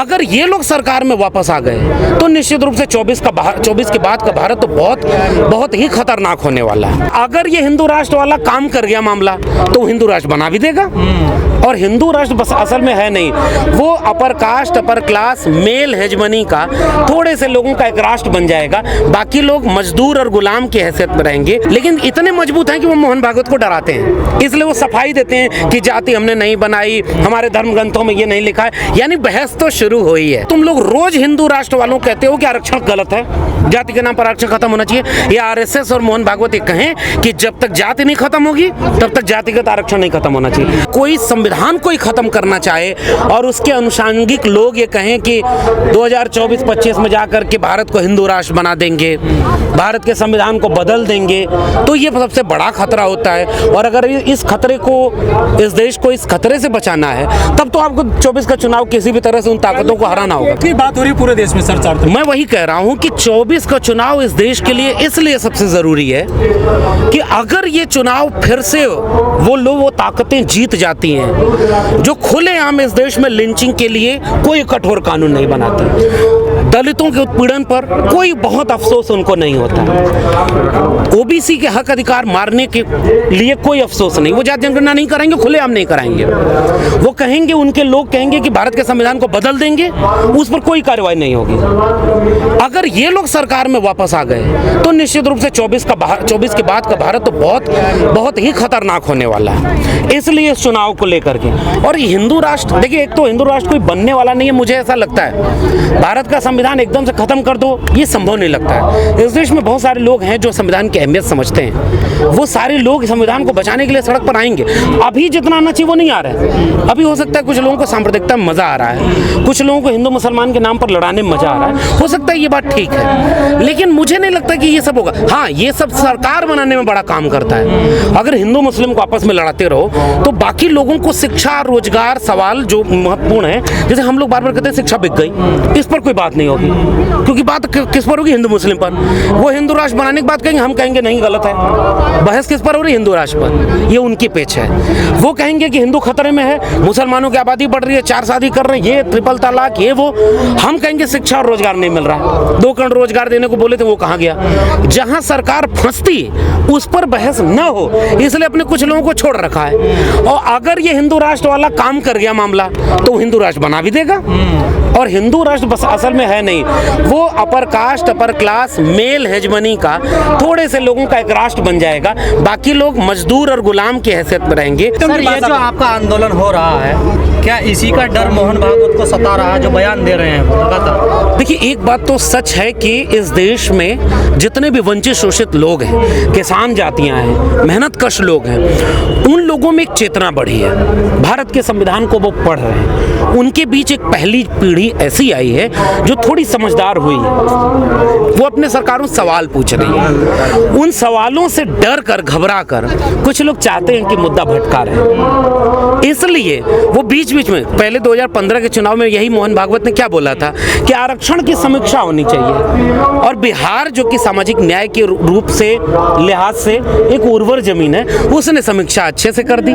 अगर ये लोग सरकार में वापस आ गए तो निश्चित रूप से 24 के बाद का भारत तो बहुत ही खतरनाक होने वाला है। अगर ये हिंदू राष्ट्र वाला काम कर गया मामला तो हिंदू राष्ट्र बना भी देगा। और हिंदू राष्ट्र बस असल में है नहीं, वो upper caste upper class male hegemony का थोड़े से लोगों का एक राष्ट्र बन जाएगा। बाकी लोग मजदूर और गुलाम की हैसियत में रहेंगे। लेकिन इतने मजबूत हैं कि वो मोहन भागवत को डराते हैं, इसलिए वो सफाई देते हैं कि जाति हमने नहीं बनाई, हमारे धर्म ग्रंथों में ये नहीं लिखा है। यानी बहस तो शुरू हुई है। तुम लोग रोज हिंदू राष्ट्र वालों कहते हो कि आरक्षण गलत है, जाति के नाम पर आरक्षण खत्म होना चाहिए। ये आरएसएस और मोहन भागवत ये कहें कि जब तक जाति नहीं खत्म होगी तब तक जातिगत आरक्षण नहीं खत्म होना चाहिए। कोई संविधान को ही खत्म करना चाहे और उसके अनुषंगिक लोग ये कहें कि 2024-25 में जाकर के भारत को हिंदू राष्ट्र बना देंगे, भारत के संविधान को बदल देंगे, तो ये सबसे बड़ा खतरा होता है। और अगर इस खतरे को, इस देश को इस खतरे से बचाना है तब तो आपको 24 का चुनाव किसी भी तरह से उन ताकतों को हराना होगा। की बात हो रही है पूरे देश में सर। मैं वही कह रहा हूं कि 24 का चुनाव इस देश के लिए इसलिए सबसे जरूरी है कि अगर ये चुनाव फिर से वो ताकतें जीत जाती हैं जो खुलेआम इस देश में लिंचिंग के लिए कोई कठोर कानून नहीं बनाती, दलितों के उत्पीड़न पर कोई बहुत अफसोस उनको नहीं होता, ओबीसी के हक अधिकार मारने के लिए कोई अफसोस नहीं, वो जाति जनगणना नहीं कराएंगे, खुलेआम नहीं कराएंगे। वो कहेंगे, उनके लोग कहेंगे कि भारत के संविधान को बदल देंगे, उस पर कोई कार्रवाई नहीं होगी। अगर ये लोग सरकार में वापस आ गए तो निश्चित रूप से 24 के बाद का भारत तो बहुत ही खतरनाक होने वाला है। इसलिए इस चुनाव को लेकर के, और हिंदू राष्ट्र, देखिए, एक तो हिंदू राष्ट्र कोई बनने वाला नहीं है, मुझे ऐसा लगता है। भारत का संविधान एकदम से खत्म कर दो, ये संभव नहीं लगता है। इस देश में बहुत सारे लोग हैं जो संविधान की अहमियत समझते हैं, वो सारे लोग संविधान को बचाने के लिए सड़क पर आएंगे। अभी जितना आना चाहिए वो नहीं आ रहा है। अभी हो सकता है कुछ लोगों को सांप्रदायिकता में मजा आ रहा है, कुछ लोगों को हिंदू मुसलमान के नाम पर लड़ाने में मजा आ रहा है, हो सकता है ये बात ठीक है, लेकिन मुझे नहीं लगता कि ये सब होगा। हाँ, ये सब सरकार बनाने में बड़ा काम करता है। अगर हिंदू मुस्लिम को आपस में लड़ाते रहो तो बाकी लोगों को शिक्षा, रोजगार, सवाल जो महत्वपूर्ण है, जैसे हम लोग बार बार कहते हैं शिक्षा बिक गई, इस पर कोई बात नहीं होगी, क्योंकि बात किस पर होगी? हिंदू मुस्लिम पर। वो हिंदू राष्ट्र बनाने की बात कहेंगे, हम कहेंगे नहीं, गलत है। बहस किस पर हो रही है? हिंदू राष्ट्र पर। ये उनकी पेच है। वो कहेंगे कि हिंदू खतरे में है, मुसलमानों की आबादी बढ़ रही है, 4 शादी कर रहे हैं, ये ट्रिपल तलाक, ये वो। हम कहेंगे शिक्षा और रोजगार नहीं मिल रहा है। 2 करोड़ रोजगार देने को बोले थे, वो कहाँ गया? जहां सरकार फंसती उस पर बहस न हो, इसलिए अपने कुछ लोगों को छोड़ रखा है। और अगर ये हिंदू राष्ट्र वाला काम कर गया मामला तो हिंदू राष्ट्र बना भी देगा। और हिंदू राष्ट्र बस असल में है नहीं, वो upper caste upper class male hegemony का थोड़े से लोगों का एक राष्ट्र बन जाएगा। बाकी लोग मजदूर और गुलाम की हैसियत में रहेंगे। सर, ये जो आपका आंदोलन हो रहा है, क्या इसी का डर मोहन भागवत को सता रहा है जो बयान दे रहे हैं लगातार? देखिए, एक बात तो सच है कि इस देश में जितने भी वंचित शोषित लोग हैं, किसान जातियां हैं, मेहनतकश लोग हैं, उन लोगों में एक चेतना बढ़ी है। भारत के संविधान को वो पढ़ रहे हैं। उनके बीच एक पहली पीढ़ी ऐसी आई है जो थोड़ी समझदार हुई है। वो अपने सरकारों से सवाल पूछ रही है। उन सवालों से डर कर, घबरा कर कुछ लोग चाहते हैं कि मुद्दा भटका रहे, इसलिए वो बीच में पहले 2015 के चुनाव में यही मोहन भागवत ने क्या बोला था कि आरक्षण की समीक्षा होनी चाहिए। और बिहार जो कि सामाजिक न्याय के रूप से, लिहाज से एक उर्वर जमीन है, उसने समीक्षा अच्छे से कर दी।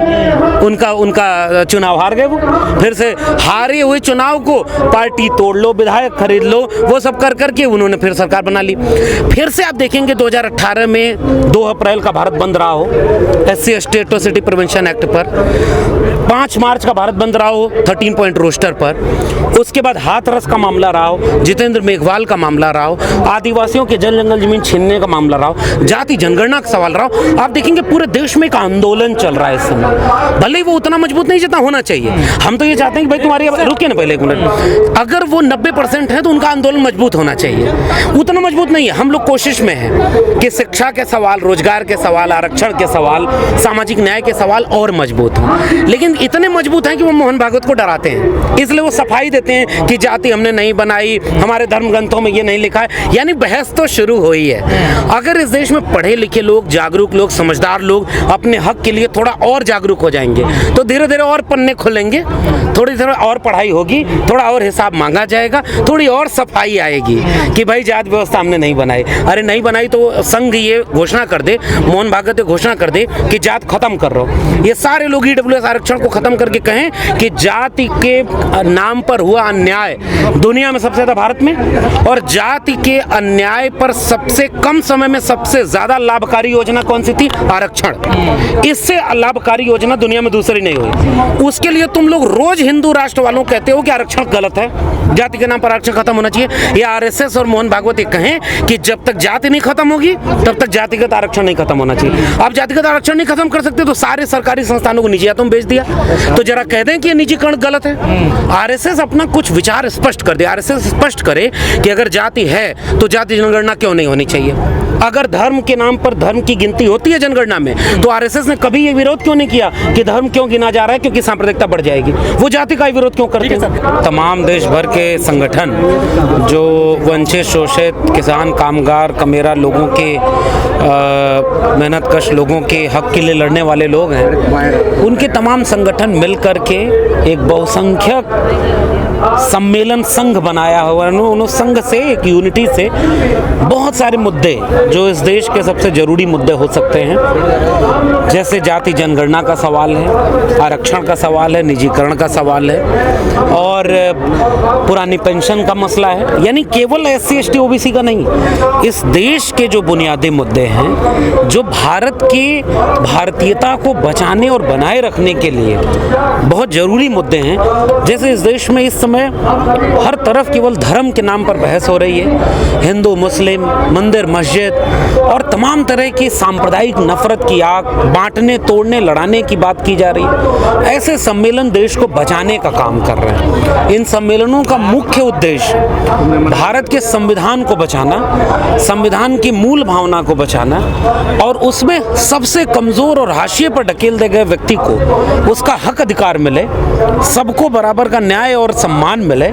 उनका चुनाव हार गए। वो फिर से हारे हुए चुनाव को पार्टी तोड़ लो, विधायक खरीद लो, वो सब कर करके उन्होंने फिर सरकार बना ली। फिर से आप देखेंगे 2018 में 2 अप्रैल का भारत बंद रहा हो, SC एट्रोसिटी प्रिवेंशन एक्ट पर, 5 मार्च का भारत बंद रहा हो 13 पॉइंट रोस्टर पर, उसके बाद हाथरस का मामला रहा हो, जितेंद्र मेघवाल का मामला रहा हो, आदिवासियों के जंगल जमीन छीनने का मामला रहा हो, जाति जनगणना का सवाल रहा हो। आप देखेंगे पूरे देश में एक आंदोलन चल रहा है इस समय। भले ही वो उतना मजबूत नहीं जितना होना चाहिए। हम तो ये चाहते हैं कि भाई तुम्हारी, रुकिए ना पहले एक मिनट, अगर वो 90% है तो उनका आंदोलन मजबूत होना चाहिए। उतना मजबूत नहीं है। हम लोग कोशिश में हैं कि शिक्षा के सवाल, रोजगार के सवाल, आरक्षण के सवाल, सामाजिक न्याय के सवाल और मजबूत हों, लेकिन इतने मजबूत हैं कि वो मोहन भागवत को डराते हैं, इसलिए वो सफाई देते हैं कि जाति हमने नहीं बनाई, हमारे धर्म ग्रंथों में ये नहीं लिखा है। यानी बहस तो शुरू हुई है। अगर इस देश में पढ़े लिखे लोग, जागरूक लोग, समझदार लोग अपने हक के लिए थोड़ा और जागरूक हो जाएंगे तो धीरे धीरे और पन्ने खुलेंगे, थोड़ी और पढ़ाई होगी, थोड़ा और हिसाब मांगा जाएगा, थोड़ी और सफाई आएगी कि भाई जाति व्यवस्था हमने नहीं बनाई। अरे नहीं बनाई तो संघ ये घोषणा कर दे, मोहन भागवत घोषणा कर दे कि जात खत्म कर रहा हो। ये सारे लोग ईडब्ल्यूएस आरक्षण को खत्म करके कहें कि जाति के नाम पर हुआ अन्याय दुनिया में सबसे ज्यादा भारत में, और जाति के अन्याय पर सबसे कम समय में सबसे ज्यादा लाभकारी योजना कौन सी थी? आरक्षण। इससे लाभकारी योजना दुनिया में दूसरी नहीं हुई। उसके लिए तुम लोग रोज हिंदू राष्ट्र वालों कहते हो कि आरक्षण गलत है, जाति के नाम पर आरक्षण खत्म होना चाहिए। ये आरएसएस और मोहन भागवत कहें कि जब तक जाति नहीं खत्म होगी तब तक जातिगत आरक्षण नहीं खत्म होना चाहिए। आप जातिगत आरक्षण नहीं खत्म कर सकते तो सारे सरकारी संस्थानों को निजी हाथों में बेच दिया, तो जरा कह दें कि ये निजीकरण गलत है। आरएसएस अपना कुछ विचार स्पष्ट कर दे। आरएसएस स्पष्ट करे कि अगर जाति है तो जाति जनगणना क्यों नहीं होनी चाहिए। अगर धर्म के नाम पर धर्म की गिनती होती है जनगणना में, तो आरएसएस ने कभी ये विरोध क्यों नहीं किया कि धर्म क्यों गिना जा रहा है? क्योंकि सांप्रदायिकता बढ़ जाएगी। वो जाति का विरोध क्यों करते हैं? तमाम देश भर के संगठन जो वंचित, शोषित, किसान, कामगार, कमेरा लोगों के, मेहनतकश लोगों के हक के लिए लड़ने वाले लोग हैं, उनके तमाम संगठन मिल करके एक बहुसंख्यक सम्मेलन संघ बनाया हुआ है। उन्होंने संघ से, एक यूनिटी से बहुत सारे मुद्दे जो इस देश के सबसे जरूरी मुद्दे हो सकते हैं, जैसे जाति जनगणना का सवाल है, आरक्षण का सवाल है, निजीकरण का सवाल है, और पुरानी पेंशन का मसला है। यानी केवल SC ST OBC का नहीं, इस देश के जो बुनियादी मुद्दे हैं, जो भारत की भारतीयता को बचाने और बनाए रखने के लिए बहुत जरूरी मुद्दे हैं। जैसे इस देश में इस समय हर तरफ केवल धर्म के नाम पर बहस हो रही है, हिंदू, मुस्लिम, मंदिर, मस्जिद और तमाम तरह की सांप्रदायिक नफरत की आग, बांटने, तोड़ने, लड़ाने की बात की जा रही है। ऐसे सम्मेलन देश को बचाने का काम कर रहे हैं। इन सम्मेलनों का मुख्य उद्देश्य भारत के संविधान को बचाना, संविधान की मूल भावना को बचाना, और उसमें सबसे कमजोर और हाशिए पर ढकेल दिए गए व्यक्ति को उसका हक अधिकार मिले, सबको बराबर का न्याय और सम्मान मिले।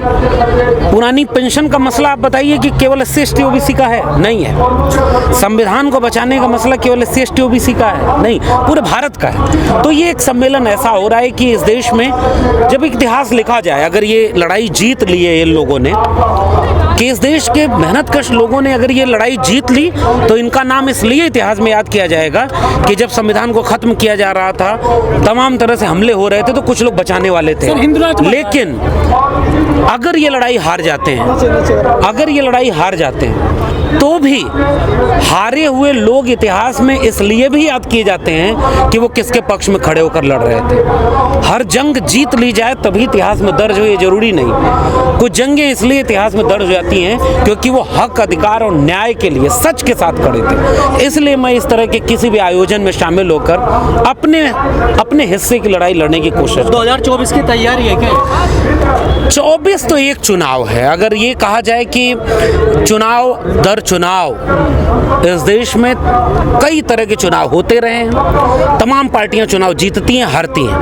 पुरानी पेंशन का मसला आप बताइए कि केवल SC ST OBC का है? नहीं है। संविधान को बचाने का मसला केवल SC ST OBC का है? नहीं, पूरे भारत का है। तो ये एक सम्मेलन ऐसा हो रहा है कि इस देश में जब इतिहास लिखा जाए, अगर ये लड़ाई जीत ली है इन लोगों ने, कि इस देश के मेहनतकश लोगों ने अगर ये लड़ाई जीत ली, तो इनका नाम इसलिए इतिहास में याद किया जाएगा कि जब संविधान को खत्म किया जा रहा था, तमाम तरह से हमले हो रहे थे, तो कुछ लोग बचाने वाले थे। लेकिन अगर ये लड़ाई हार जाते हैं, अगर ये लड़ाई हार जाते हैं, तो भी हारे हुए लोग इतिहास में इसलिए भी याद किए जाते हैं कि वो किसके पक्ष में खड़े होकर लड़ रहे थे। हर जंग जीत ली जाए तभी इतिहास में दर्ज हो, ये जरूरी नहीं। कुछ जंगें इसलिए इतिहास में दर्ज हो जाती हैं क्योंकि वो हक, अधिकार और न्याय के लिए सच के साथ खड़े थे। इसलिए मैं इस तरह के किसी भी आयोजन में शामिल होकर अपने हिस्से की लड़ाई लड़ने की कोशिश। 2024 की तैयारी है क्या? 24 तो एक चुनाव है। अगर ये कहा जाए कि चुनाव दर चुनाव इस देश में कई तरह के चुनाव होते रहे हैं, तमाम पार्टियां चुनाव जीतती हैं, हारती हैं।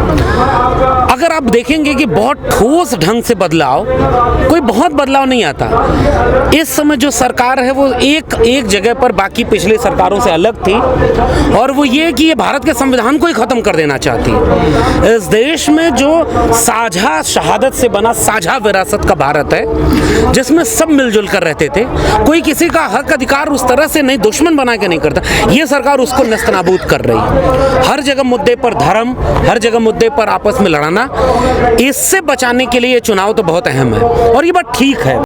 अगर आप देखेंगे कि बहुत ठोस ढंग से बदलाव, कोई बहुत बदलाव नहीं आता। इस समय जो सरकार है वो एक जगह पर बाकी पिछली सरकारों से अलग थी, और वो ये कि ये भारत के संविधान को ही खत्म कर देना चाहती है। इस देश में जो साझा शहादत से बना साझा विरासत का भारत है, जिसमें सब मिलजुल कर रहते थे, कोई किसी का हक अधिकार उस तरह से नहीं, दुश्मन बना के नहीं करता, ये सरकार उसको नेस्तनाबूद कर रही है। हर जगह मुद्दे पर धर्म, हर जगह मुद्दे पर आपस में लड़ाना, इससे बचाने के लिए ये चुनाव तो बहुत अहम है, और ये बात ठीक है।